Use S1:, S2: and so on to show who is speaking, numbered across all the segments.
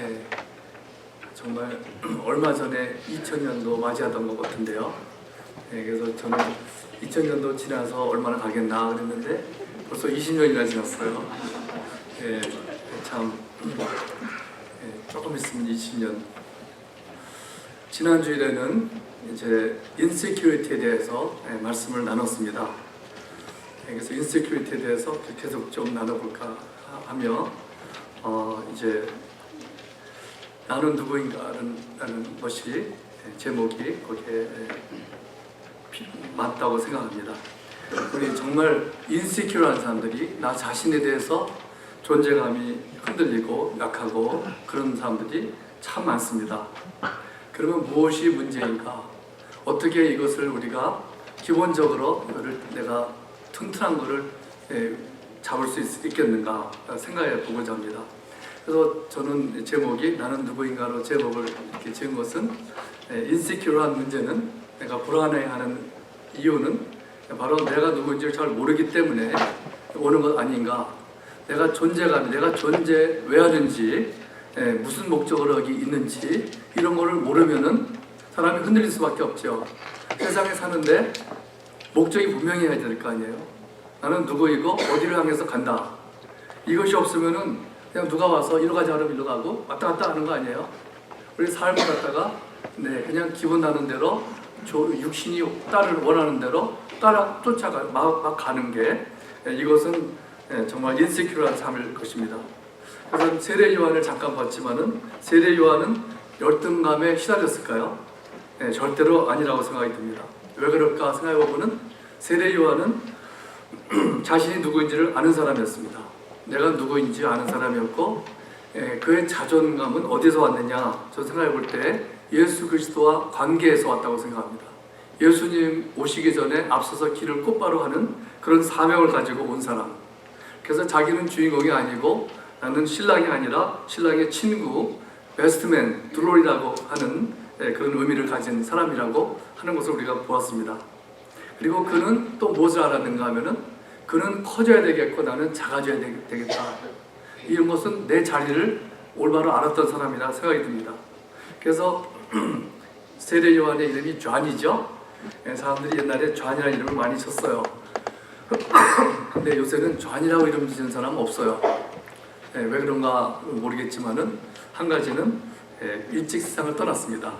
S1: 네, 정말 얼마 전에 2000년도 맞이하던 것 같은데요. 네, 그래서 저는 2000년도 지나서 얼마나 가겠나 그랬는데 벌써 20년이나 지났어요. 네, 참 조금 있으면 20년. 지난 주일에는 이제 인세큐리티에 대해서 말씀을 나눴습니다. 그래서 인세큐리티에 대해서 계속 좀 나눠볼까 하며 이제 나는 누구인가라는 것이 제목이 거기에 맞다고 생각합니다. 우리 정말 인세큐어한 사람들이 나 자신에 대해서 존재감이 흔들리고 약하고 그런 사람들이 참 많습니다. 그러면 무엇이 문제인가? 어떻게 이것을 우리가 기본적으로 이거를 내가 튼튼한 것을 잡을 수 있겠는가 생각해 보고자 합니다. 그래서 저는 제목이 나는 누구인가로 제목을 이렇게 지은 것은 인세큐어한 문제는 내가 불안해하는 이유는 바로 내가 누구인지를 잘 모르기 때문에 오는 것 아닌가. 내가 존재감이 내가 존재 왜 하는지 무슨 목적으로 여기 있는지 이런 거를 모르면은 사람이 흔들릴 수밖에 없죠. 세상에 사는데 목적이 분명히 해야 될 거 아니에요. 나는 누구이고 어디를 향해서 간다. 이것이 없으면은 그냥 누가 와서 이리로 가자 그러면 이리로 가고 왔다 갔다 하는 거 아니에요. 우리 삶을 갖다가 그냥 기분 나는 대로 육신이 딸을 원하는 대로 따라 쫓아가 막 가는 게 이것은 정말 인세큐어한 삶일 것입니다. 그래서 세례 요한을 잠깐 봤지만은 세례 요한은 열등감에 시달렸을까요? 절대로 아니라고 생각이 듭니다. 왜 그럴까 생각해 보면은 세례 요한은 자신이 누구인지를 아는 사람이었습니다. 내가 누구인지 아는 사람이었고 그의 자존감은 어디서 왔느냐? 저 생각해 볼 때 예수 그리스도와 관계에서 왔다고 생각합니다. 예수님 오시기 전에 앞서서 길을 곧바로 하는 그런 사명을 가지고 온 사람. 그래서 자기는 주인공이 아니고 나는 신랑이 아니라 신랑의 친구 베스트맨 드롤이라고 하는 그런 의미를 가진 사람이라고 하는 것을 우리가 보았습니다. 그리고 그는 또 무엇을 알았는가 하면은 그는 커져야 되겠고 나는 작아져야 되겠다. 이런 것은 내 자리를 올바로 알았던 사람이라 생각이 듭니다. 그래서 세례 요한의 이름이 존이죠. 사람들이 옛날에 존이라는 이름을 많이 쳤어요. 근데 요새는 존이라고 이름 지은 사람은 없어요. 왜 그런가 모르겠지만은 한 가지는 일찍 세상을 떠났습니다.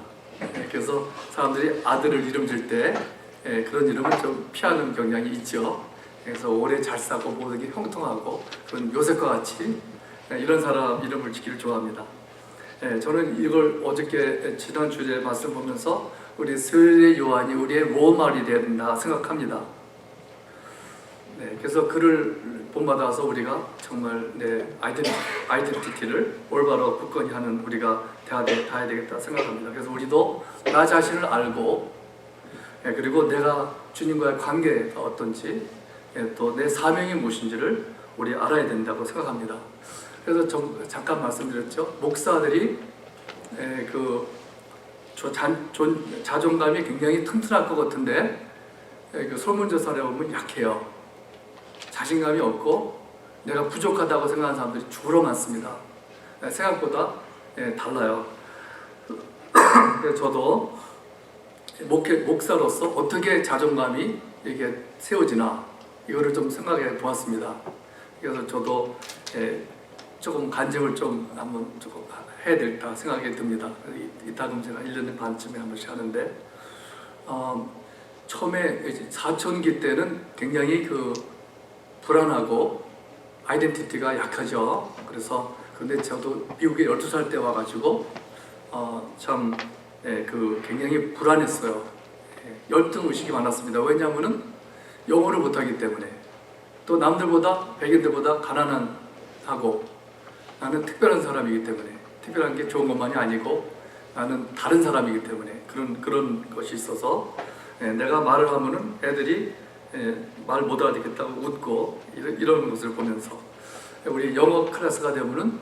S1: 그래서 사람들이 아들을 이름 질 때 그런 이름을 좀 피하는 경향이 있죠. 그래서 오래 잘 싸고 모든 게 형통하고 그런 요셉과 같이 이런 사람 이름을 짓기를 좋아합니다. 저는 이걸 어저께 지난 주제 말씀 보면서 우리 세례 요한이 우리의 롤모델이 된다 생각합니다. 그래서 그를 본받아서 우리가 정말 내 아이덴티티를 올바로 굳건히 하는 우리가 돼야 되겠다 생각합니다. 그래서 우리도 나 자신을 알고 그리고 내가 주님과의 관계가 어떤지 또 내 사명이 무엇인지를 우리 알아야 된다고 생각합니다. 그래서 잠깐 말씀드렸죠. 목사들이 자존감이 굉장히 튼튼할 것 같은데 설문조사를 보면 약해요. 자신감이 없고 내가 부족하다고 생각하는 사람들이 주로 많습니다. 생각보다 달라요. 그래서 저도 목사로서 어떻게 자존감이 이게 세워지나 이거를 좀 생각해 보았습니다. 그래서 저도 조금 간증을 좀 한번 조금 해야 될까 생각이 듭니다. 이따금 제가 1년 반쯤에 한 번씩 하는데 처음에 사춘기 때는 굉장히 불안하고 아이덴티티가 약하죠. 그런데 저도 미국에 12살 때 와가지고 참 굉장히 불안했어요. 열등 의식이 많았습니다. 왜냐하면은 영어를 못하기 때문에 또 남들보다 백인들보다 가난하고 나는 특별한 사람이기 때문에 특별한 게 좋은 것만이 아니고 나는 다른 사람이기 때문에 그런 것이 있어서 내가 말을 하면은 애들이 말 못 알아듣겠다고 웃고 이런 것을 보면서 우리 영어 클래스가 되면은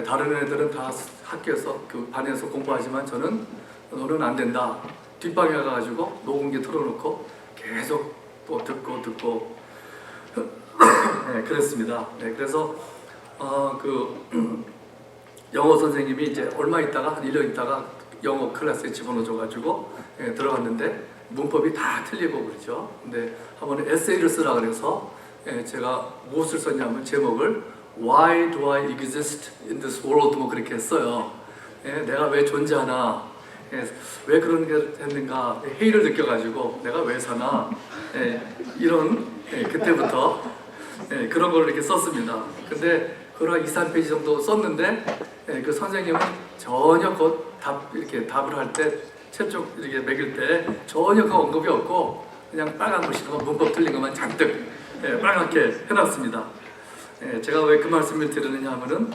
S1: 다른 애들은 다 학교에서 반에서 공부하지만 저는 너는 안 된다. 뒷방에 가가지고 녹음기 틀어놓고 계속 또 듣고 그랬습니다. 그래서 영어 선생님이 이제 얼마 있다가 한 1년 있다가 영어 클래스에 집어넣어줘가지고 들어갔는데 문법이 다 틀리고 그러죠. 근데 한번 에세이를 쓰라 그래서 제가 무엇을 썼냐면 제목을 Why do I exist in this world? 뭐 그렇게 했어요. 내가 왜 존재하나? 왜 그런 게 했는가? 회의를 느껴가지고 내가 왜 사나? 이런 그때부터 그런 걸 이렇게 썼습니다. 근데 그걸 한 2, 3페이지 정도 썼는데 그 선생님은 전혀 이렇게 답을 할 때 채쪽 이렇게 매길 때 전혀 그 언급이 없고 그냥 빨간 글씨로 문법 틀린 것만 잔뜩 빨갛게 해놨습니다. 제가 왜 그 말씀을 드리느냐 하면은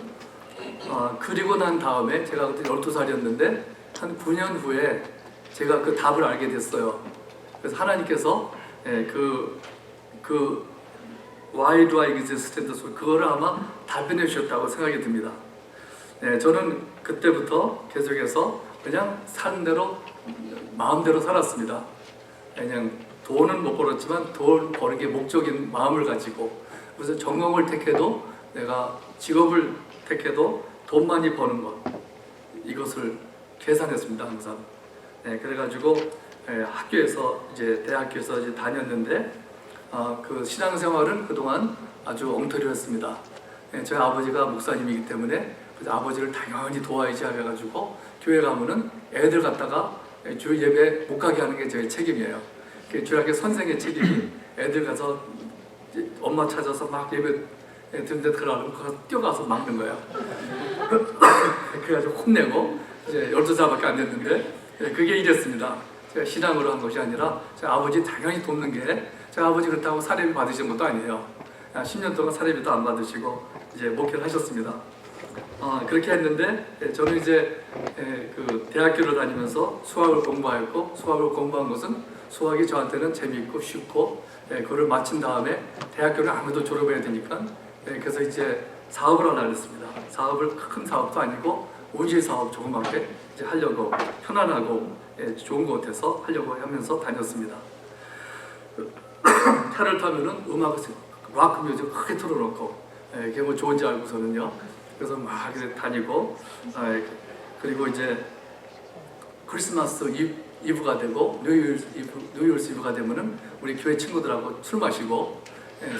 S1: 그리고 난 다음에 제가 그때 12살이었는데 한 9년 후에 제가 그 답을 알게 됐어요. 그래서 하나님께서 그 Why do I exist? 그거를 아마 답변해 주셨다고 생각이 듭니다. 저는 그때부터 계속해서 그냥 사는 대로 마음대로 살았습니다. 그냥 돈은 못 벌었지만 돈 버는 게 목적인 마음을 가지고 그래서 전공을 택해도 내가 직업을 택해도 돈 많이 버는 것 이것을 계산했습니다 항상. 그래가지고 학교에서 이제 대학교에서 이제 다녔는데 그 신앙생활은 그동안 아주 엉터리였습니다. 저희 아버지가 목사님이기 때문에 아버지를 당연히 도와야지 해가지고 교회 가면은 애들 갖다가 주 예배 못 가게 하는 게 제 책임이에요. 주일학교 선생의 책임이 애들 가서 엄마 찾아서 막 예배 듣는데 그러고 뛰어가서 막는 거예요. 그래가지고 혼내고 이제 12살밖에 안 됐는데 그게 이랬습니다. 제가 신앙으로 한 것이 아니라 제 아버지 당연히 돕는 게 제 아버지 그렇다고 사례비 받으신 것도 아니에요. 10년 동안 사례비도 안 받으시고 이제 목회를 하셨습니다. 그렇게 했는데 저는 이제 그 대학교를 다니면서 수학을 공부하였고 수학을 공부한 것은 수학이 저한테는 재미있고 쉽고 그걸 마친 다음에 대학교를 아무래도 졸업해야 되니까 그래서 이제 사업을 하나 했습니다. 사업을 큰 사업도 아니고 온실 사업 조그맣게 이제 하려고 편안하고 좋은 것 같아서 하려고 하면서 다녔습니다. 차를 타면은 음악을 락 뮤직 크게 틀어놓고 이게 뭐 좋은지 알고서는요. 그래서 막 이제 다니고 그리고 이제 크리스마스 이브가 되고 뉴이얼스 이브가 되면은 우리 교회 친구들하고 술 마시고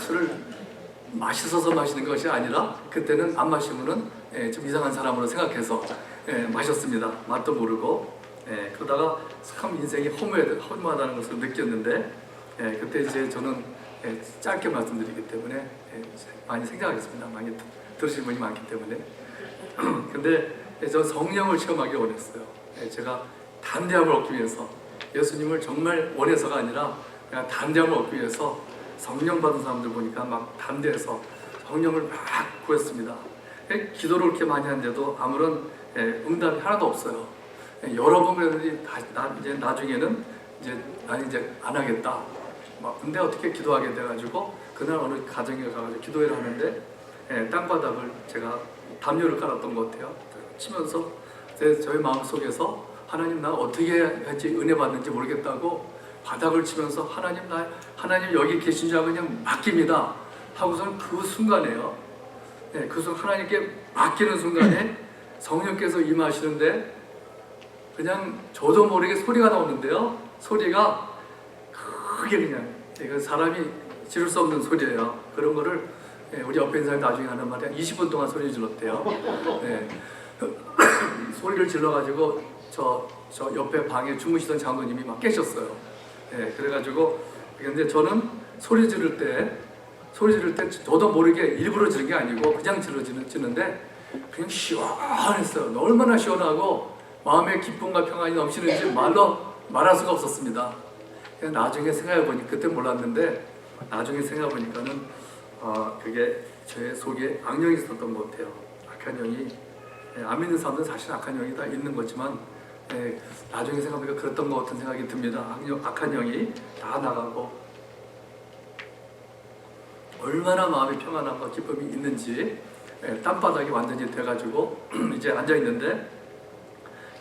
S1: 술을 맛있어서 마시는 것이 아니라 그때는 안 마시면은 좀 이상한 사람으로 생각해서 마셨습니다. 맛도 모르고 그러다가 참 인생이 허무하다는 것을 느꼈는데 그때 이제 저는 짧게 말씀드리기 때문에 많이 생각하겠습니다. 많이 들으신 분이 많기 때문에 근데 저 성령을 체험하기 원했어요. 제가 담대함을 얻기 위해서 예수님을 정말 원해서가 아니라 그냥 담대함을 얻기 위해서 성령 받은 사람들 보니까 막 담대해서 성령을 막 구했습니다. 기도를 그렇게 많이 하는데도 아무런 응답이 하나도 없어요. 여러 번 그랬는데 이제 나중에는 난 이제 안 하겠다. 근데 어떻게 기도하게 돼가지고 그날 어느 가정에 가가지고 기도회를 하는데 땅바닥을 제가 담요를 깔았던 것 같아요. 치면서 저희 마음속에서 하나님 나 어떻게 했지 은혜 받는지 모르겠다고 바닥을 치면서 하나님 여기 계신 줄 알고 그냥 맡깁니다 하고서는 그 순간에요. 그 순간 하나님께 맡기는 순간에 성령께서 임하시는데 그냥 저도 모르게 소리가 나오는데요. 소리가 크게 그냥 사람이 지를 수 없는 소리예요. 그런 거를 우리 옆에 있는 사람이 나중에 하는 말이 한 20분 동안 소리 질렀대요. 소리를 질러가지고 저 옆에 방에 주무시던 장로님이 막 깨셨어요. 그래가지고 근데 저는 소리 지를 때 저도 모르게 일부러 지른 게 아니고 그냥 지르는데 그냥 시원했어요. 얼마나 시원하고 마음의 기쁨과 평안이 넘치는지 말할 수가 없었습니다. 나중에 생각해보니 그때 몰랐는데 나중에 생각해보니까는 그게 제 속에 악령이 있었던 것 같아요. 악한 영이 안 믿는 사람들은 사실 악한 영이 다 있는 거지만 나중에 생각해보니까 그랬던 것 같은 생각이 듭니다. 악한 영이 다 나가고 얼마나 마음이 평안함과 기쁨이 있는지 땅바닥이 완전히 돼가지고 이제 앉아있는데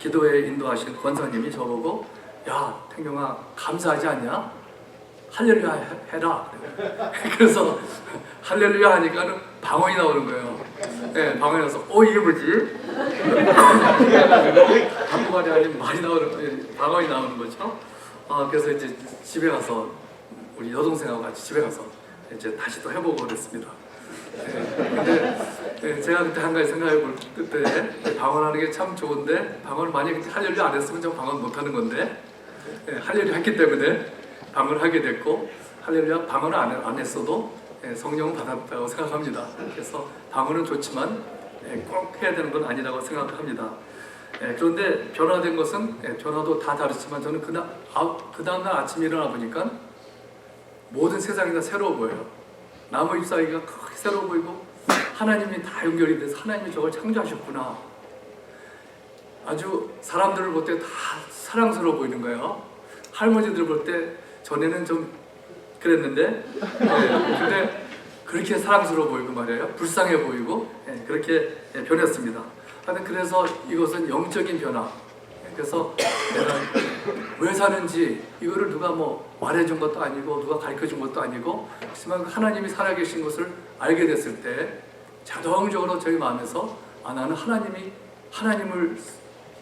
S1: 기도에 인도하신 권사님이 저보고 야 태경아 감사하지 않냐? 할렐루야 해라. 그래서 할렐루야 하니까는 방언이 나오는 거예요. 네, 방언이 나서 이게 뭐지? 한국말이 아닌 말이 나오는 방언이 나오는 거죠. 그래서 이제 집에 가서 우리 여동생하고 같이 집에 가서 이제 다시 또 해보고 그랬습니다. 근데 제가 그때 한 가지 생각해 볼 때 방언하는 게 참 좋은데 방언을 만약에 할렐루야 안 했으면 저 방언 못하는 건데 할렐루야 했기 때문에 방언을 하게 됐고 할렐루야 방언을 안 했어도 성령은 받았다고 생각합니다. 그래서 방언은 좋지만 꼭 해야 되는 건 아니라고 생각합니다. 그런데 변화된 것은 변화도 다 다르지만 저는 그 다음날 아침에 일어나 보니까 모든 세상이 다 새로워 보여요. 나무 잎사귀가 크게 새로워 보이고 하나님이 다 연결이 돼서 하나님이 저걸 창조하셨구나. 아주 사람들을 볼 때 다 사랑스러워 보이는 거예요. 할머니들 볼 때 전에는 좀 그랬는데 근데 그렇게 사랑스러워 보이고 말이에요. 불쌍해 보이고 그렇게 변했습니다. 그래서 이것은 영적인 변화. 그래서 내가 왜 사는지 이거를 누가 뭐 말해준 것도 아니고 누가 가르쳐준 것도 아니고 하지만 하나님이 살아계신 것을 알게 됐을 때 자동적으로 저희 마음에서 나는 하나님을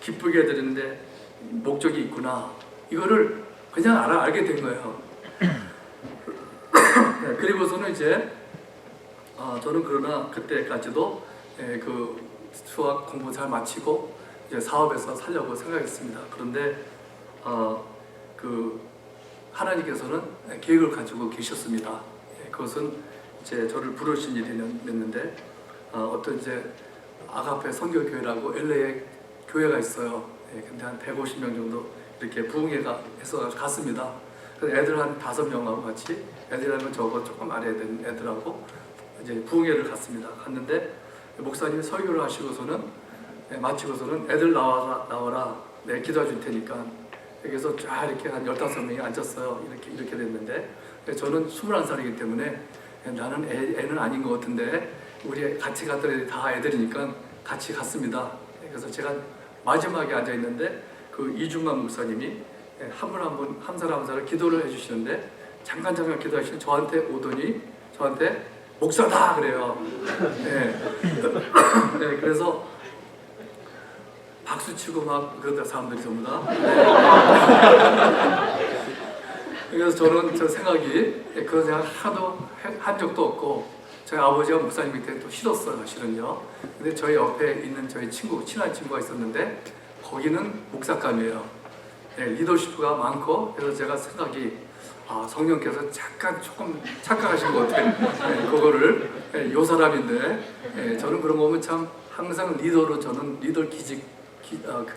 S1: 기쁘게 해드리는데 목적이 있구나. 이거를 그냥 알게 된 거예요. 그리고서는 이제 저는 그러나 그때까지도 그 수학 공부 잘 마치고 이제 사업에서 살려고 생각했습니다. 그런데 그 하나님께서는 계획을 가지고 계셨습니다. 그것은 이제 저를 부르신 일이었는데 어떤 이제 아가페 선교교회라고 LA에 교회가 있어요. 근데 한 150명 정도 이렇게 부흥회가 해서 갔습니다. 그래서 애들 한 5명하고 같이 애들하고 저거 조금 아래에 된 애들하고 이제 부흥회를 갔습니다. 갔는데 목사님이 설교를 하시고서는 마치고서는 애들 나와라 내가 기도해 줄 테니까 여기서 쫙 이렇게 한 15명이 앉았어요. 이렇게 됐는데 저는 21살이기 때문에 나는 애는 아닌 것 같은데 우리 같이 갔던 애들이 다 애들이니까 같이 갔습니다. 그래서 제가 마지막에 앉아 있는데 그 이중만 목사님이 한 사람 한 사람 기도를 해주시는데 잠깐 기도하시는 저한테 오더니 저한테 목사다 그래요. 그래서 박수 치고 막 그러다 사람들이 전부 다. 그래서 저는 저 생각이 그런 생각 하나도 한 적도 없고 저희 아버지가 목사님이 그때 또 싫었어요, 사실은요. 근데 저희 옆에 있는 저희 친한 친구가 있었는데 거기는 목사감이에요. 리더십가 많고 그래서 제가 생각이 성령께서 조금 착각하신 것 같아요. 그거를 요 사람인데 저는 그런 거 보면 참 항상 리더로 저는 리더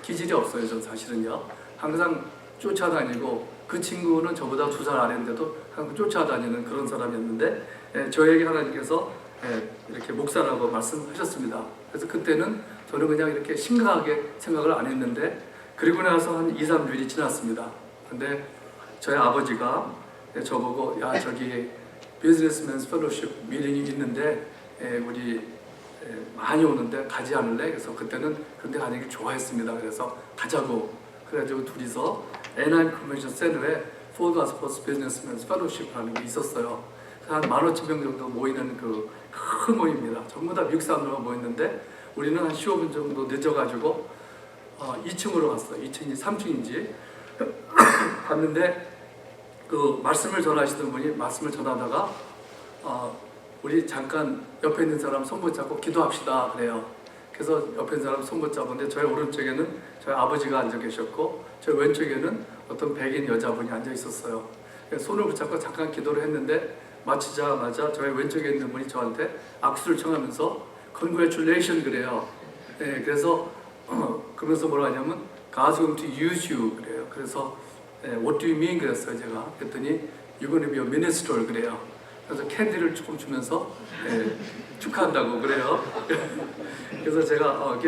S1: 기질이 없어요. 저는 사실은요. 항상 쫓아다니고 그 친구는 저보다 2살 아래인데도 항상 쫓아다니는 그런 사람이었는데 저에게 하나님께서 이렇게 목사라고 말씀하셨습니다. 그래서 그때는 저는 그냥 이렇게 심각하게 생각을 안 했는데 그리고 나서 한 2, 3주일이 지났습니다. 근데 저희 아버지가 저보고 야 저기 비즈니스맨스 펠로십 미팅이 있는데 우리 많이 오는데 가지 않을래? 그래서 그때는 그런데 가는 게 좋아했습니다. 그래서 가자고 그래가지고 둘이서 애나임 컨벤션 센터에 Full Gospel Businessmen's Fellowship라는 게 있었어요. 한 15,000명 정도 모이는 그 큰 모임입니다. 전부 다 미국 사람들만 모였는데 우리는 한 15분 정도 늦어가지고 2층으로 갔어요. 2층인지 3층인지 갔는데 그 말씀을 전하시던 분이 말씀을 전하다가 우리 잠깐 옆에 있는 사람 손 붙잡고 기도합시다 그래요. 그래서 옆에 있는 사람 손 붙잡았는데 저희 오른쪽에는 저희 아버지가 앉아 계셨고 저희 왼쪽에는 어떤 백인 여자분이 앉아 있었어요. 손을 붙잡고 잠깐 기도를 했는데 마치자마자 저희 왼쪽에 있는 분이 저한테 악수를 청하면서 Congratulations 그래요. 그래서 그러면서 뭐라 하냐면 God's going to use you 그래요. 그래서 What do you mean 그랬어요 제가. 그랬더니 You're going to be a minister 그래요. 그래서 캔디를 조금 주면서 축하한다고 그래요. 그래서 제가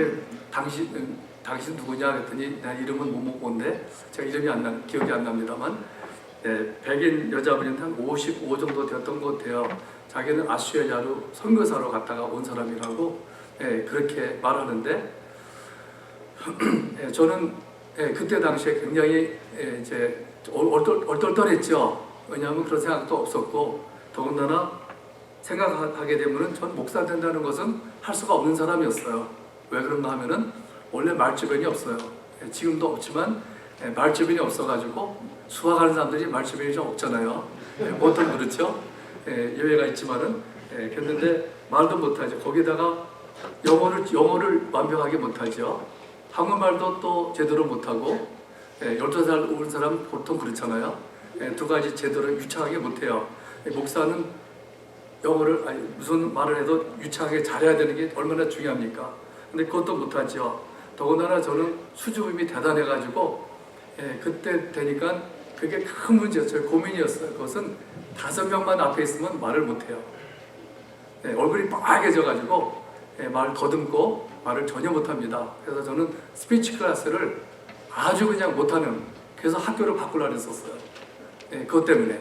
S1: 당신 누구냐 그랬더니 내 이름은 뭐뭐인데 제가 이름이 기억이 안 납니다만 백인 여자분이 한 55 정도 되었던 것 같아요. 자기는 아수리아로 선교사로 갔다가 온 사람이라고 그렇게 말하는데 저는 그때 당시에 굉장히 이제 얼떨떨했죠. 왜냐하면 그런 생각도 없었고 더군다나 생각하게 되면은 전 목사 된다는 것은 할 수가 없는 사람이었어요. 왜 그런가 하면은 원래 말주변이 없어요. 지금도 없지만 말주변이 없어가지고 수학하는 사람들이 말주변이 좀 없잖아요. 보통 그렇죠. 예외가 있지만은 그런데 말도 못하죠. 거기다가 영어를 완벽하게 못하죠. 한국말도 또 제대로 못하고 12살 온 사람 보통 그렇잖아요. 두 가지 제대로 유창하게 못해요. 목사는 영어를 무슨 말을 해도 유창하게 잘해야 되는 게 얼마나 중요합니까? 근데 그것도 못하죠. 더군다나 저는 수줍음이 대단해가지고 그때 되니까 그게 큰 문제였어요. 고민이었어요. 그것은 5명만 앞에 있으면 말을 못해요. 얼굴이 빨개져가지고 말을 더듬고 말을 전혀 못합니다. 그래서 저는 스피치 클래스를 아주 그냥 못하는, 그래서 학교를 바꾸려고 했었어요. 그것 때문에.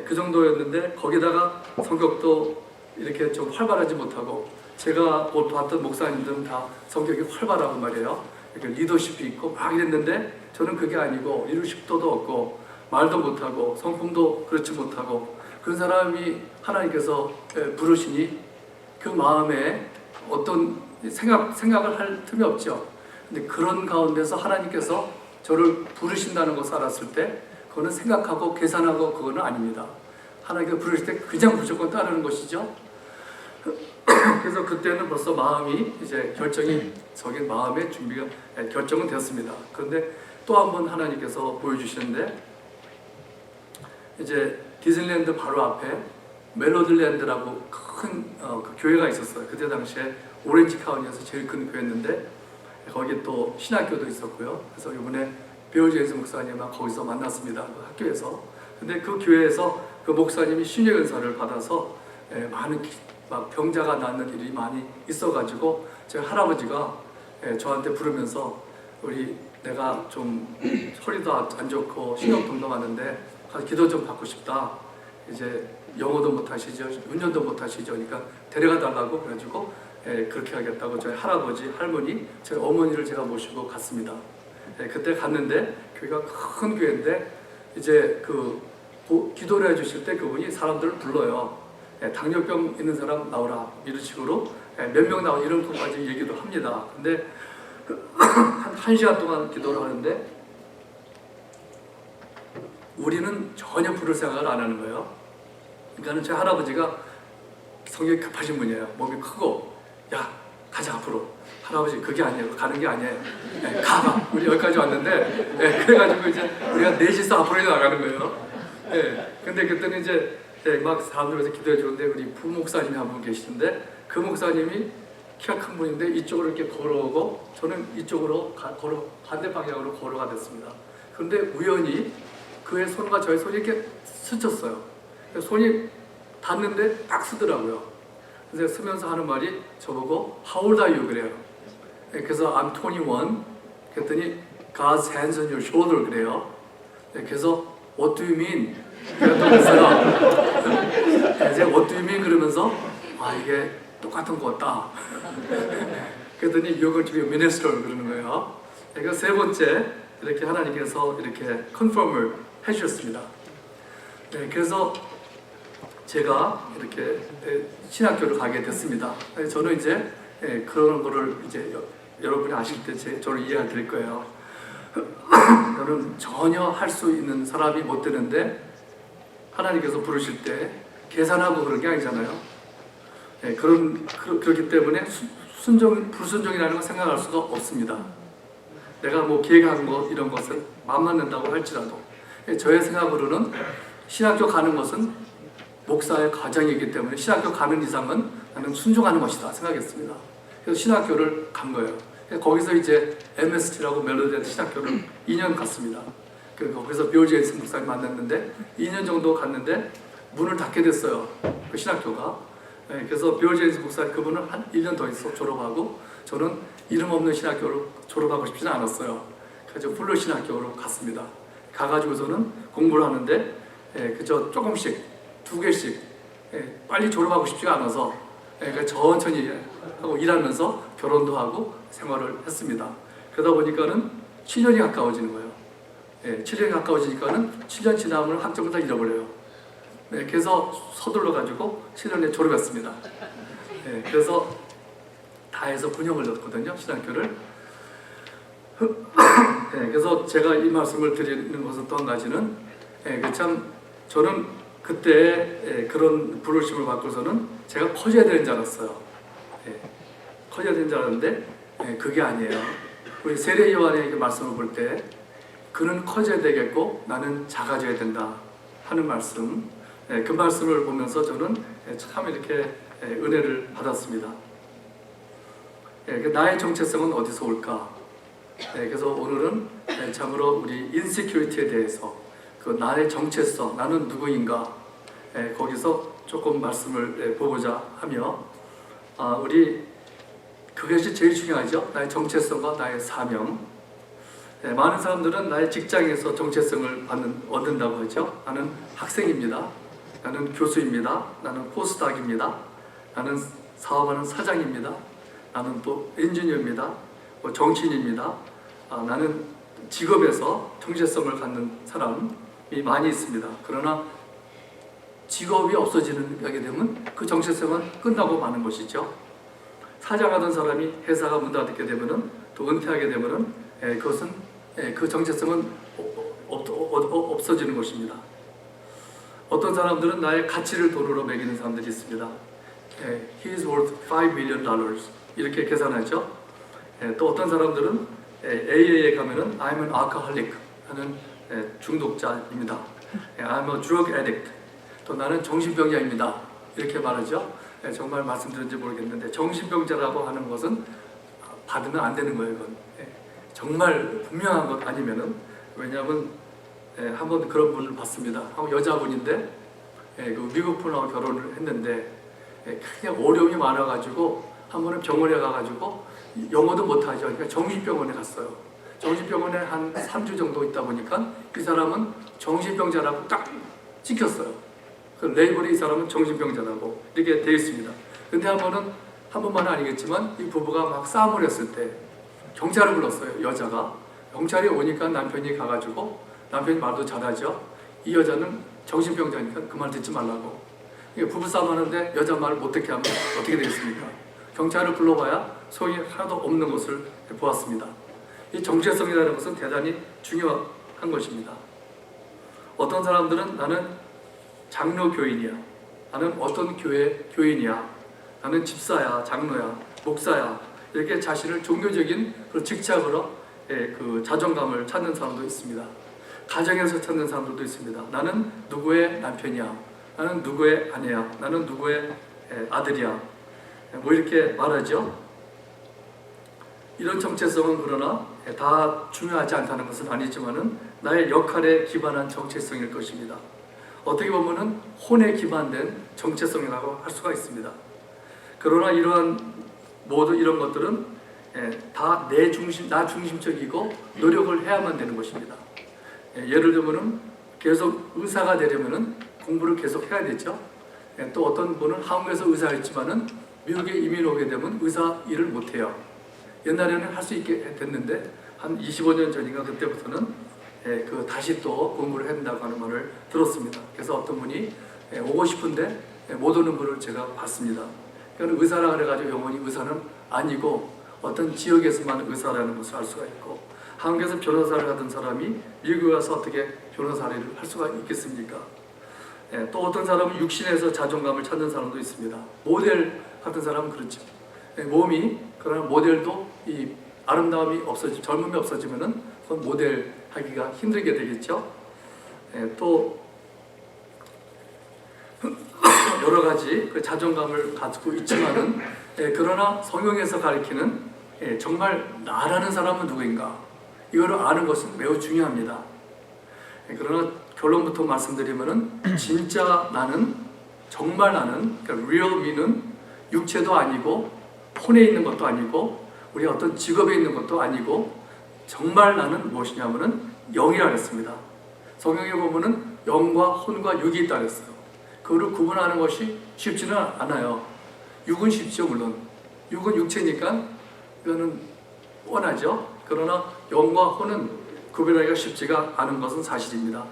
S1: 그 정도였는데 거기다가 성격도 이렇게 좀 활발하지 못하고, 제가 봤던 목사님들은 다 성격이 활발하고 말이에요. 이렇게 리더십이 있고 막 이랬는데 저는 그게 아니고 리더십도도 없고 말도 못하고 성품도 그렇지 못하고, 그런 사람이 하나님께서 부르시니 그 마음에 어떤 생각을 할 틈이 없죠. 근데 그런 가운데서 하나님께서 저를 부르신다는 것을 알았을 때 그거는 생각하고 계산하고 그거는 아닙니다. 하나님께서 부르실 때 그냥 무조건 따르는 것이죠. 그래서 그때는 벌써 마음이 이제 적인 마음의 준비가 결정은 되었습니다. 그런데 또 한 번 하나님께서 보여주시는데, 이제 디즈니랜드 바로 앞에 멜로디랜드라고 큰 그 교회가 있었어요. 그때 당시에 오렌지 카운티에서 제일 큰 교회였는데 거기 또 신학교도 있었고요. 그래서 이번에 베어 제임스 목사님과 거기서 만났습니다. 그 학교에서. 근데 그 교회에서 그 목사님이 신의 은사를 받아서 많은 막 병자가 낫는 일이 많이 있어가지고 제 할아버지가 저한테 부르면서 내가 좀 허리도 안 좋고 신경통도 많은데 가서 기도 좀 받고 싶다. 이제 영어도 못하시죠, 운전도 못하시죠. 그러니까 데려가 달라고 그래가지고 그렇게 하겠다고 저희 할아버지, 할머니, 저희 어머니를 제가 모시고 갔습니다. 그때 갔는데 교회가 큰 교회인데 이제 기도를 해주실 때 그분이 사람들을 불러요. 당뇨병 있는 사람 나오라 이런 식으로 몇 명 나오라 이런 것까지 얘기도 합니다. 근데 한 시간 동안 기도를 하는데 우리는 전혀 부를 생각을 안 하는 거예요. 그러니까 제 할아버지가 성격이 급하신 분이에요. 몸이 크고, 야 가자 앞으로. 할아버지 그게 아니에요. 가는 게 아니에요. 가봐. 우리 여기까지 왔는데 그래가지고 이제 우리가 넷이서 앞으로 나가는 거예요. 근데 그때는 이제 막 사람들에서 기도해 주는데 우리 부목사님이 한 분 계시는데 그 목사님이 키가 큰 분인데 이쪽으로 이렇게 걸어오고 저는 이쪽으로 반대 방향으로 걸어가 됐습니다. 그런데 우연히 그의 손과 저의 손이 이렇게 스쳤어요. 손이 닿는데 딱 쓰더라고요. 그래서 쓰면서 하는 말이 저보고 How old are you? 그래요. 그래서 I'm 21. 그랬더니 God's hands on your shoulder 그래요. 그래서 What do you mean? 그랬어요. 이제 What do you mean? 그러면서 이게 똑같은 것 같다. 그랬더니 You're going to be a minister 그러는 거예요. 그러니까 세 번째 이렇게 하나님께서 이렇게 컨펌을 해주셨습니다. 그래서 제가 이렇게 신학교를 가게 됐습니다. 저는 이제 그런 거를 이제 여러분이 아실 때 저를 이해해 드릴 거예요. 저는 전혀 할 수 있는 사람이 못 되는데 하나님께서 부르실 때 계산하고 그런 게 아니잖아요. 그렇기 때문에 불순종이라는 걸 생각할 수가 없습니다. 내가 뭐 계획한 것 이런 것을 맘 맞는다고 할지라도 저의 생각으로는 신학교 가는 것은 목사의 과정이기 때문에 신학교 가는 이상은 나는 순종하는 것이다 생각했습니다. 그래서 신학교를 간 거예요. 거기서 이제 MST라고 멜로디랜드 신학교를 2년 갔습니다. 거기서 베어 제임스 목사님 만났는데 2년 정도 갔는데 문을 닫게 됐어요. 그 신학교가. 그래서 베어 제임스 목사님 그분은 한 1년 더 있어 졸업하고 저는 이름 없는 신학교로 졸업하고 싶지는 않았어요. 그래서 풀로 신학교로 갔습니다. 가가지고서는 공부를 하는데 그저 조금씩 2개씩 빨리 졸업하고 싶지가 않아서 천천히 하고 일하면서 결혼도 하고 생활을 했습니다. 그러다 보니까는 7년이 가까워지는 거예요. 7년이 가까워지니까는 7년 지나면 학점을 다 잃어버려요. 네, 그래서 서둘러 가지고 7년에 졸업했습니다. 네, 그래서 다 해서 9년 걸렸거든요, 신학교를. 네, 그래서 제가 이 말씀을 드리는 것은 또 한 가지는, 참 저는 그때 그런 부르심을 받고서는 제가 커져야 되는 줄 알았어요. 커져야 되는 줄 알았는데 그게 아니에요. 우리 세례 요한의 말씀을 볼 때 그는 커져야 되겠고 나는 작아져야 된다 하는 말씀, 그 말씀을 보면서 저는 참 이렇게 은혜를 받았습니다. 나의 정체성은 어디서 올까? 그래서 오늘은 참으로 우리 인시큐리티에 대해서, 그 나의 정체성, 나는 누구인가, 거기서 조금 말씀을 보고자 하며, 우리 그것이 제일 중요하죠. 나의 정체성과 나의 사명. 많은 사람들은 나의 직장에서 정체성을 얻는다고 하죠. 나는 학생입니다. 나는 교수입니다. 나는 포스닥입니다. 나는 사업하는 사장입니다. 나는 또 엔지니어입니다. 정치인입니다. 나는 직업에서 정체성을 갖는 사람이 많이 있습니다. 그러나 직업이 없어지게 되면 그 정체성은 끝나고 마는 것이죠. 사장하던 사람이 회사가 문 닫게 되면은, 또 은퇴하게 되면은 그것은 그 정체성은 없어지는 것입니다. 어떤 사람들은 나의 가치를 돈으로 매기는 사람들이 있습니다. He is worth $5 million 이렇게 계산하죠. 또 어떤 사람들은 AA에 가면은 I'm an alcoholic, 나는 중독자입니다. I'm a drug addict, 또 나는 정신병자입니다, 이렇게 말하죠. 정말 말씀드렸는지 모르겠는데 정신병자라고 하는 것은 받으면 안 되는 거예요. 이건 정말 분명한 것 아니면은, 왜냐하면 한번 그런 분을 봤습니다. 여자분인데 그 미국 분하고 결혼을 했는데 그냥 어려움이 많아가지고 한 번은 병원에 가가지고 영어도 못하죠. 그러니까 정신병원에 갔어요. 정신병원에 한 3주 정도 있다 보니까 이 사람은 정신병자라고 딱 찍혔어요. 그 레이블이 이 사람은 정신병자라고 이렇게 되어 있습니다. 근데 한 번만은 아니겠지만 이 부부가 막 싸움을 했을 때 경찰을 불렀어요. 여자가. 경찰이 오니까 남편이 가가지고, 남편이 말도 잘하죠. 이 여자는 정신병자니까 그 말 듣지 말라고. 부부싸움 하는데 여자 말을 못 듣게 하면 어떻게 되겠습니까? 경찰을 불러봐야 소용이 하나도 없는 것을 보았습니다. 이 정체성이라는 것은 대단히 중요한 것입니다. 어떤 사람들은 나는 장로교인이야, 나는 어떤 교회 교인이야, 나는 집사야, 장로야, 목사야, 이렇게 자신을 종교적인 그 직책으로 그 자존감을 찾는 사람도 있습니다. 가정에서 찾는 사람들도 있습니다. 나는 누구의 남편이야, 나는 누구의 아내야, 나는 누구의 아들이야, 뭐 이렇게 말하죠. 이런 정체성은 그러나 다 중요하지 않다는 것은 아니지만은 나의 역할에 기반한 정체성일 것입니다. 어떻게 보면은 혼에 기반된 정체성이라고 할 수가 있습니다. 그러나 모두 이런 것들은 다 나 중심적이고 노력을 해야만 되는 것입니다. 예를 들면은 계속 의사가 되려면은 공부를 계속 해야 되죠. 또 어떤 분은 한국에서 의사였지만은 미국에 이민 오게 되면 의사 일을 못 해요. 옛날에는 할 수 있게 됐는데 한 25년 전인가 그때부터는 다시 또 공부를 한다고 하는 말을 들었습니다. 그래서 어떤 분이 오고 싶은데 못 오는 분을 제가 봤습니다. 그러니까 의사라 그래가지고 영원히 의사는 아니고 어떤 지역에서만 의사라는 것을 알 수가 있고, 한국에서 변호사를 하던 사람이 미국에 가서 어떻게 변호사 일을 할 수가 있겠습니까? 또 어떤 사람은 육신에서 자존감을 찾는 사람도 있습니다. 모델 같은 사람은 그렇죠. 그러나 모델도 이 아름다움이 젊음이 없어지면은 그건 모델 하기가 힘들게 되겠죠. 또 여러 가지 그 자존감을 가지고 있지만은, 그러나 성경에서 가리키는 정말 나라는 사람은 누구인가, 이거를 아는 것은 매우 중요합니다. 그러나 결론부터 말씀드리면은 진짜 나는, 정말 나는, 그러니까 real me는 육체도 아니고 혼에 있는 것도 아니고 우리 어떤 직업에 있는 것도 아니고, 정말 나는 무엇이냐면은 영이라 했습니다. 성경에 보면은 영과 혼과 육이 있다 그랬어요. 그거를 구분하는 것이 쉽지는 않아요. 육은 쉽죠, 물론. 육은 육체니까 이거는 뻔하죠. 그러나 영과 혼은 구별하기가 쉽지가 않은 것은 사실입니다.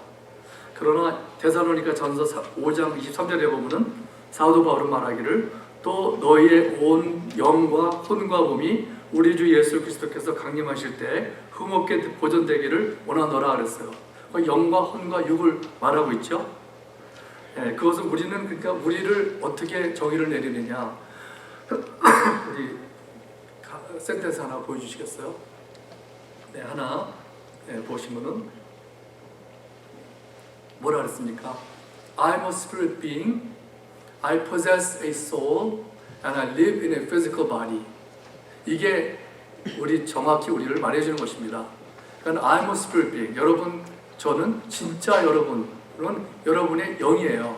S1: 그러나 데살로니가 전서 5장 23절에 보면은 사도 바울은 말하기를 또 너희의 온 영과 혼과 몸이 우리 주 예수 그리스도께서 강림하실 때 흠없게 보존되기를 원하노라 그랬어요. 영과 혼과 육을 말하고 있죠. 그것은 우리는 그러니까 우리를 어떻게 정의를 내리느냐. 우리 센텐스 하나 보여주시겠어요? 네, 하나 보시면은 뭐라 그랬습니까? I'm a spirit being, I possess a soul, and I live in a physical body. 이게 우리 정확히 우리를 말해주는 것입니다. 그러니까 I'm a spirit being. 여러분, 저는 진짜 여러분은 여러분의 영이에요.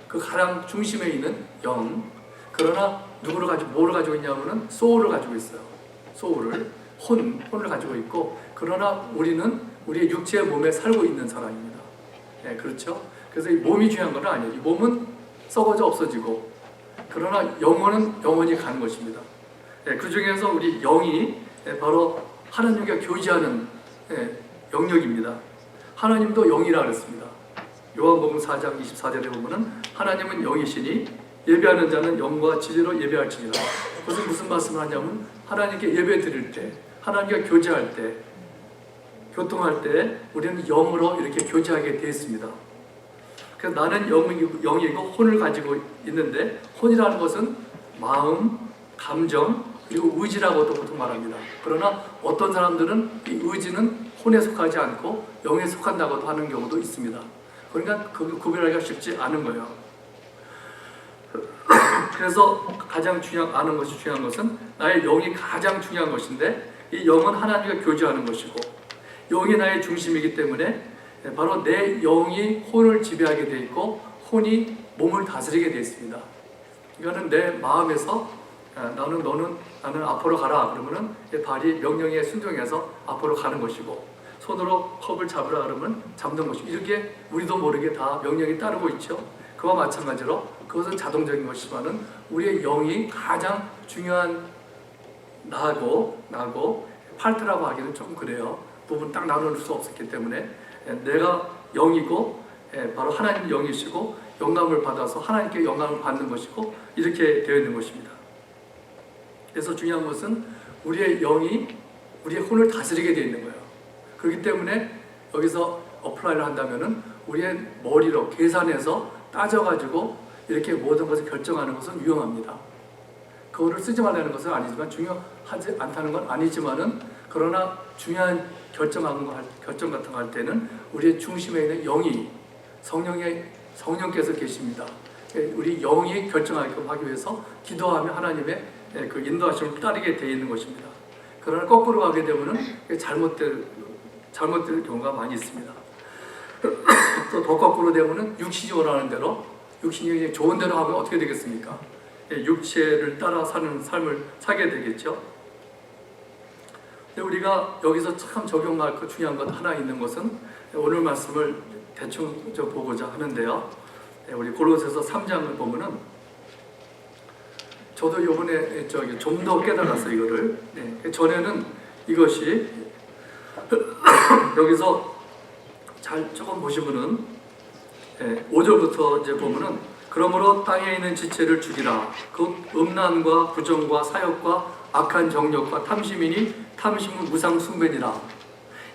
S1: 그 가장 중심에 있는 영. 그러나 뭐를 가지고 있냐면은 소울을 가지고 있어요. 소울을 혼을 가지고 있고, 그러나 우리는 우리의 육체의 몸에 살고 있는 사람입니다. 네, 그렇죠? 그래서 이 몸이 중요한 건 아니에요. 이 몸은 썩어져 없어지고, 그러나 영혼은 영원히 가는 것입니다. 네, 그 중에서 우리 영이 바로 하나님과 교제하는 영역입니다. 하나님도 영이라 그랬습니다. 요한복음 4장 24절에 보면은 하나님은 영이시니 예배하는 자는 영과 진리로 예배할지니라. 그것은 무슨 말씀을 하냐면 하나님께 예배 드릴 때, 하나님과 교제할 때, 교통할 때 우리는 영으로 이렇게 교제하게 되어 있습니다. 그래서 나는 영이고 혼을 가지고 있는데, 혼이라는 것은 마음, 감정, 그리고 의지라고도 보통 말합니다. 그러나 어떤 사람들은 이 의지는 혼에 속하지 않고 영에 속한다고도 하는 경우도 있습니다. 그러니까 그 구별하기가 쉽지 않은 거예요. 그래서 가장 아는 것이 중요한 것은 나의 영이 가장 중요한 것인데, 이 영은 하나님과 교제하는 것이고 영이 나의 중심이기 때문에 바로 내 영이 혼을 지배하게 되어 있고 혼이 몸을 다스리게 되어 있습니다. 이거는 내 마음에서 나는 앞으로 가라 그러면은 발이 명령에 순종해서 앞으로 가는 것이고, 손으로 컵을 잡으라 그러면 잡는 것이고, 이렇게 우리도 모르게 다 명령이 따르고 있죠. 그와 마찬가지로 그것은 자동적인 것이지만은 우리의 영이 가장 중요한 나고 파트라고 하기는 좀 그래요. 부분 딱 나눌 수 없었기 때문에 내가 영이고 바로 하나님 영이시고 영감을 받아서 하나님께 영감을 받는 것이고 이렇게 되어 있는 것입니다. 그래서 중요한 것은 우리의 영이 우리의 혼을 다스리게 되어 있는 거예요. 그렇기 때문에 여기서 어플라이를 한다면은 우리의 머리로 계산해서 따져가지고 이렇게 모든 것을 결정하는 것은 위험합니다. 그거를 쓰지 말라는 것은 아니지만, 중요하지 않다는 건 아니지만은, 그러나 중요한 결정 같은 거 할 때는 우리의 중심에 있는 영이 성령께서 계십니다. 우리 영이 결정하게끔 하기 위해서 기도하며 하나님의 그 인도하심을 따르게 되어 있는 것입니다. 그러나 거꾸로 가게 되면은 잘못될 경우가 많이 있습니다. 또 더 거꾸로 되면은 육신이 원하는 대로, 육신이 좋은 대로 하면 어떻게 되겠습니까? 육체를 따라 사는 삶을 살게 되겠죠. 근데 우리가 여기서 참 적용할 것 중요한 것 하나 있는 것은 오늘 말씀을 대충 보고자 하는데요. 우리 골로새서 3장을 보면은, 저도 이번에 좀 더 깨달았어요, 이거를. 전에는 이것이 여기서 잘 조금 보시면은 5절부터 이제 보면은, 그러므로 땅에 있는 지체를 죽이라. 그 음란과 부정과 사욕과 악한 정욕과 탐심이니 탐심은 무상 숭배니라.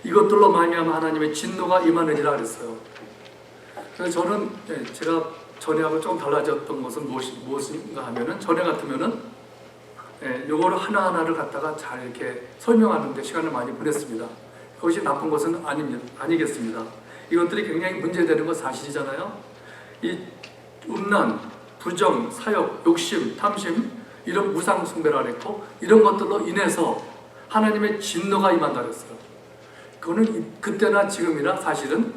S1: 이것들로 말미암아 하나님의 진노가 임하느니라 그랬어요. 그래서 저는 제가 전에하고 좀 달라졌던 것은 무엇인가 하면은, 전에 같으면은 요거를 하나하나를 갖다가 잘 이렇게 설명하는 데 시간을 많이 보냈습니다. 그것이 나쁜 것은 아니겠습니다. 이것들이 굉장히 문제되는 건 사실이잖아요. 이 음란, 부정, 사욕, 욕심, 탐심, 이런 무상 숭배라 그랬고, 이런 것들로 인해서 하나님의 진노가 임한다 그랬어요. 그거는 그때나 지금이나 사실은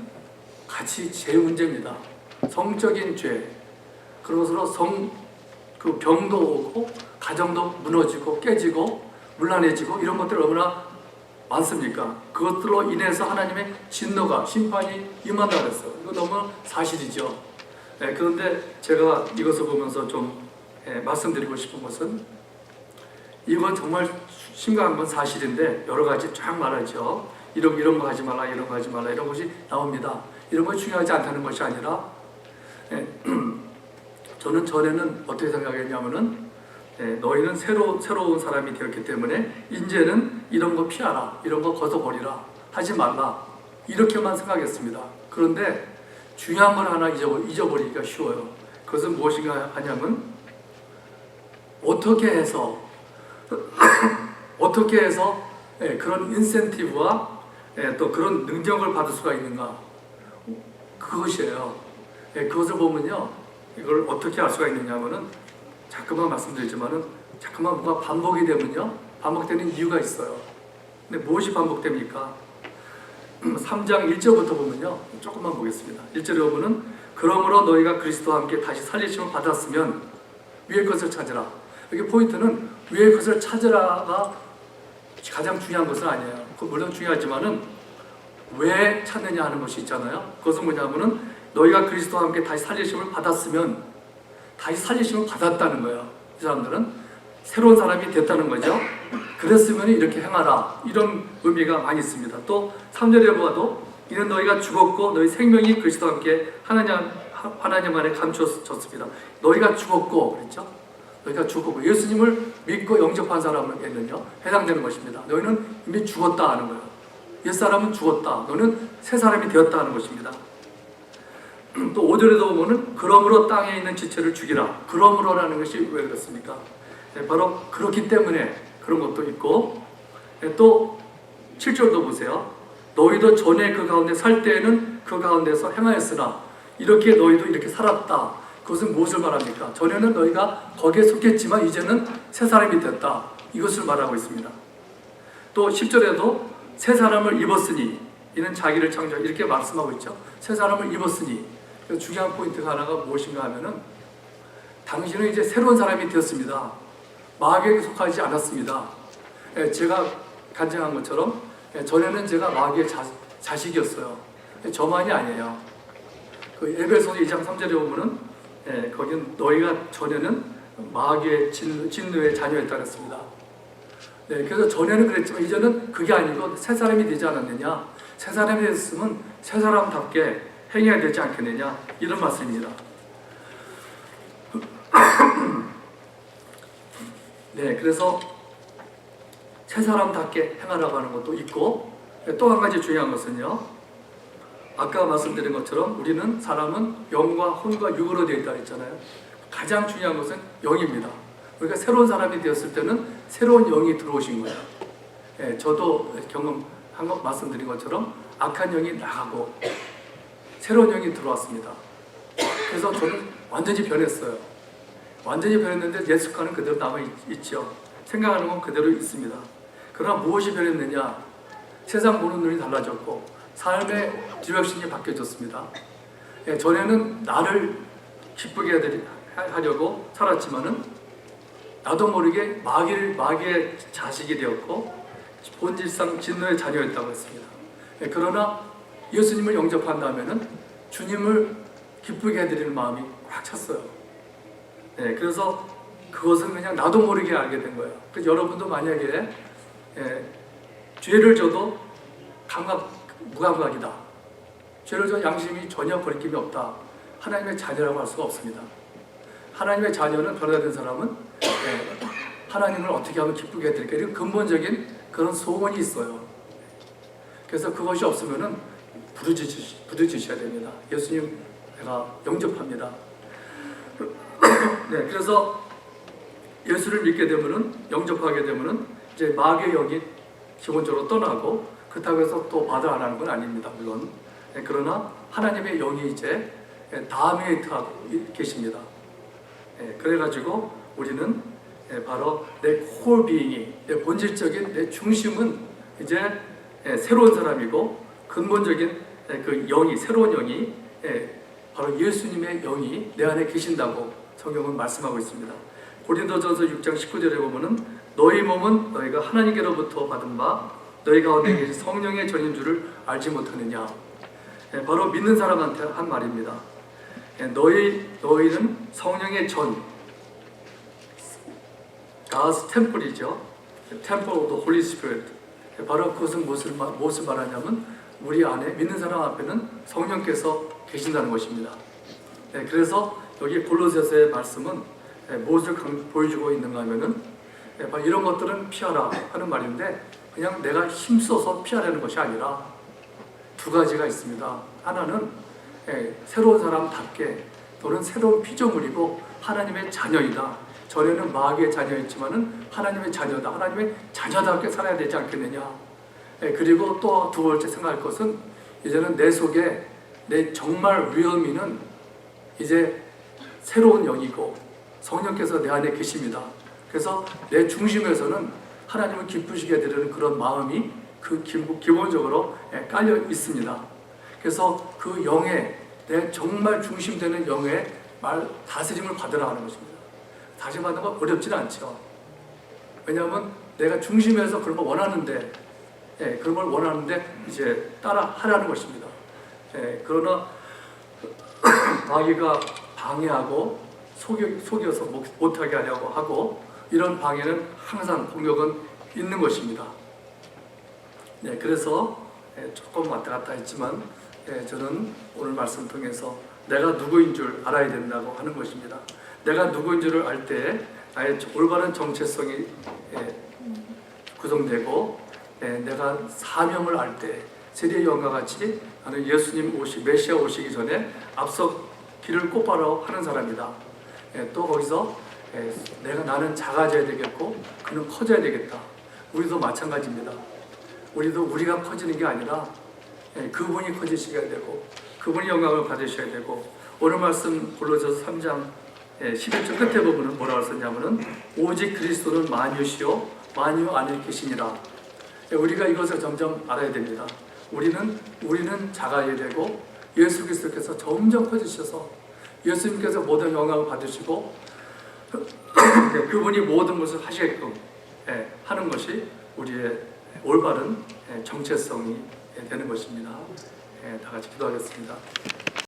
S1: 같이 제 문제입니다. 성적인 죄, 그것으로 그 병도 오고 가정도 무너지고 깨지고 문란해지고 이런 것들 얼마나 많습니까? 그것들로 인해서 하나님의 진노가, 심판이 임한다 그랬어요. 이거 너무 사실이죠. 그런데 제가 이것을 보면서 좀 말씀드리고 싶은 것은, 이건 정말 심각한 건 사실인데 여러 가지 쫙 말하죠. 이런 거 하지 말라, 이런 거 하지 말라, 이런 것이 나옵니다. 이런 것이 중요하지 않다는 것이 아니라, 저는 전에는 어떻게 생각했냐면은, 너희는 새로운 사람이 되었기 때문에 이제는 이런 거 피하라, 이런 거 걷어버리라, 하지 말라, 이렇게만 생각했습니다. 그런데 중요한 걸 하나 잊어버리기가 쉬워요. 그것은 무엇인가 하냐면, 어떻게 해서 그런 인센티브와 또 그런 능력을 받을 수가 있는가, 그것이에요. 그것을 보면요, 이걸 어떻게 알 수가 있느냐 하면은, 자꾸만 말씀드리지만은, 자꾸만 뭐가 반복이 되면요, 반복되는 이유가 있어요. 근데 무엇이 반복됩니까? 3장 1절부터 보면요, 조금만 보겠습니다. 1절에 보면은, 그러므로 너희가 그리스도와 함께 다시 살리심을 받았으면 위의 것을 찾으라. 여기 포인트는 위의 것을 찾으라가 가장 중요한 것은 아니에요. 물론 중요하지만은 왜 찾느냐 하는 것이 있잖아요. 그것은 뭐냐면은, 너희가 그리스도와 함께 다시 살리심을 받았으면, 다시 살리심을 받았다는 거예요. 이 사람들은 새로운 사람이 됐다는 거죠. 그랬으면 이렇게 행하라, 이런 의미가 많이 있습니다. 또 3절에 보아도, 이는 너희가 죽었고 너희 생명이 그리스도와 함께 하나님 안에 감추어졌습니다. 너희가 죽었고, 그랬죠? 너희가 죽었고, 예수님을 믿고 영접한 사람에게는요 해당되는 것입니다. 너희는 이미 죽었다 하는 거예요. 옛사람은 죽었다, 너는 새 사람이 되었다 하는 것입니다. 또 5절에도 보면은, 그러므로 땅에 있는 지체를 죽이라. 그러므로라는 것이 왜 그렇습니까? 바로 그렇기 때문에 그런 것도 있고, 또 7절도 보세요. 너희도 전에 그 가운데 살 때에는 그 가운데서 행하였으나 이렇게 너희도 이렇게 살았다. 그것은 무엇을 말합니까? 전에는 너희가 거기에 속했지만 이제는 새 사람이 됐다, 이것을 말하고 있습니다. 또 10절에도 새 사람을 입었으니 이는 자기를 창조, 이렇게 말씀하고 있죠. 새 사람을 입었으니, 중요한 포인트가 하나가 무엇인가 하면은, 당신은 이제 새로운 사람이 되었습니다. 마귀에게 속하지 않았습니다. 제가 간증한 것처럼 전에는 제가 마귀의 자식이었어요. 저만이 아니에요. 그 에베소서 2장 3절에 보면은, 거기는 너희가 전에는 마귀의 진노의 자녀였다 그랬습니다. 그래서 전에는 그랬지만 이제는 그게 아니고 새 사람이 되지 않았느냐, 새 사람이 됐으면 새 사람답게 행해야 되지 않겠느냐, 이런 말씀입니다. 그래서 새 사람답게 행하라고 하는 것도 있고, 또 한 가지 중요한 것은요, 아까 말씀드린 것처럼 우리는 사람은 영과 혼과 육으로 되어 있다 했잖아요. 가장 중요한 것은 영입니다. 우리가 새로운 사람이 되었을 때는 새로운 영이 들어오신 거예요. 저도 경험한 것 말씀드린 것처럼 악한 영이 나가고 새로운 영이 들어왔습니다. 그래서 저는 완전히 변했어요. 완전히 변했는데 옛 습관은 그대로 남아있죠. 생각하는 건 그대로 있습니다. 그러나 무엇이 변했느냐? 세상 보는 눈이 달라졌고 삶의 디렉션이 바뀌어졌습니다. 전에는 나를 기쁘게 하려고 살았지만은 나도 모르게 마귀의 자식이 되었고 본질상 진노의 자녀였다고 했습니다. 그러나 예수님을 영접한다면은 주님을 기쁘게 해드리는 마음이 꽉 찼어요. 그래서 그것은 그냥 나도 모르게 알게 된 거예요. 그래서 여러분도 만약에 죄를 져도 무감각이다, 죄를 져 양심이 전혀 거리낌이 없다, 하나님의 자녀라고 할 수가 없습니다. 하나님의 자녀는 변화된 사람은 하나님을 어떻게 하면 기쁘게 해드릴까, 이런 근본적인 그런 소원이 있어요. 그래서 그것이 없으면은 부르짖으셔야 됩니다. 예수님 내가 영접합니다. 그래서 예수를 믿게 되면은, 영접하게 되면은 이제 마귀의 영이 기본적으로 떠나고, 그렇다고 해서 또 받아 안 하는 건 아닙니다, 물론. 그러나 하나님의 영이 이제 다메이트하고 계십니다. 그래가지고 우리는 바로 내 콜 비잉이, 내 본질적인 내 중심은 이제 새로운 사람이고, 근본적인 그 영이, 새로운 영이 바로 예수님의 영이 내 안에 계신다고 성경은 말씀하고 있습니다. 고린도전서 6장 19절에 보면은, 너희 몸은 너희가 하나님께로부터 받은 바 너희 가운데 계신 성령의 전인 줄을 알지 못하느냐. 바로 믿는 사람한테 한 말입니다. 너희는 성령의 전, God's temple이죠. Temple of the Holy Spirit. 바로 그것은 무엇을 말하냐면 우리 안에 믿는 사람 앞에는 성령께서 계신다는 것입니다. 그래서 여기 골로새서의 말씀은 무엇을 보여주고 있는가 하면은 이런 것들은 피하라 하는 말인데 그냥 내가 힘써서 피하려는 것이 아니라 두 가지가 있습니다. 하나는 새로운 사람답게 또는 새로운 피조물이고 하나님의 자녀이다. 전에는 마귀의 자녀였지만은 하나님의 자녀다. 하나님의 자녀답게 살아야 되지 않겠느냐. 그리고 또 두 번째 생각할 것은 이제는 내 속에 내 정말 위험이는 이제 새로운 영이고 성령께서 내 안에 계십니다. 그래서 내 중심에서는 하나님을 기쁘시게 되려는 그런 마음이 기본적으로 깔려 있습니다. 그래서 그 영에 내 정말 중심되는 영의 다스림을 받으라 하는 것입니다. 다시 받는 건 어렵지는 않죠. 왜냐하면 내가 중심에서 그런 걸 원하는데 그런 걸 원하는데 이제 따라 하라는 것입니다. 그러나 마귀가 방해하고 속여서 못하게 하려고 하고 이런 방해는 항상 공격은 있는 것입니다. 그래서 조금 왔다 갔다 했지만 저는 오늘 말씀 통해서 내가 누구인 줄 알아야 된다고 하는 것입니다. 내가 누구인 줄을 알 때 나의 올바른 정체성이 구성되고 내가 사명을 알 때 세리의 영과 같이 나는 예수님 메시아 오시기 전에 앞서 길을 곧바로 하는 사람이다. 또 거기서 나는 작아져야 되겠고 그는 커져야 되겠다. 우리도 마찬가지입니다. 우리가 커지는 게 아니라 그분이 커지셔야 되고 그분이 영광을 받으셔야 되고 오늘 말씀 골로새서 3장 11절 끝에 보면은 뭐라고 썼냐면은 오직 그리스도는 만유시요 만유 안에 계시니라. 우리가 이것을 점점 알아야 됩니다. 우리는 작아야 되고 예수 그리스도께서 점점 커지셔서 예수님께서 모든 영광을 받으시고 그분이 모든 것을 하시게끔 하는 것이 우리의 올바른 정체성이 되는 것입니다. 다 같이 기도하겠습니다.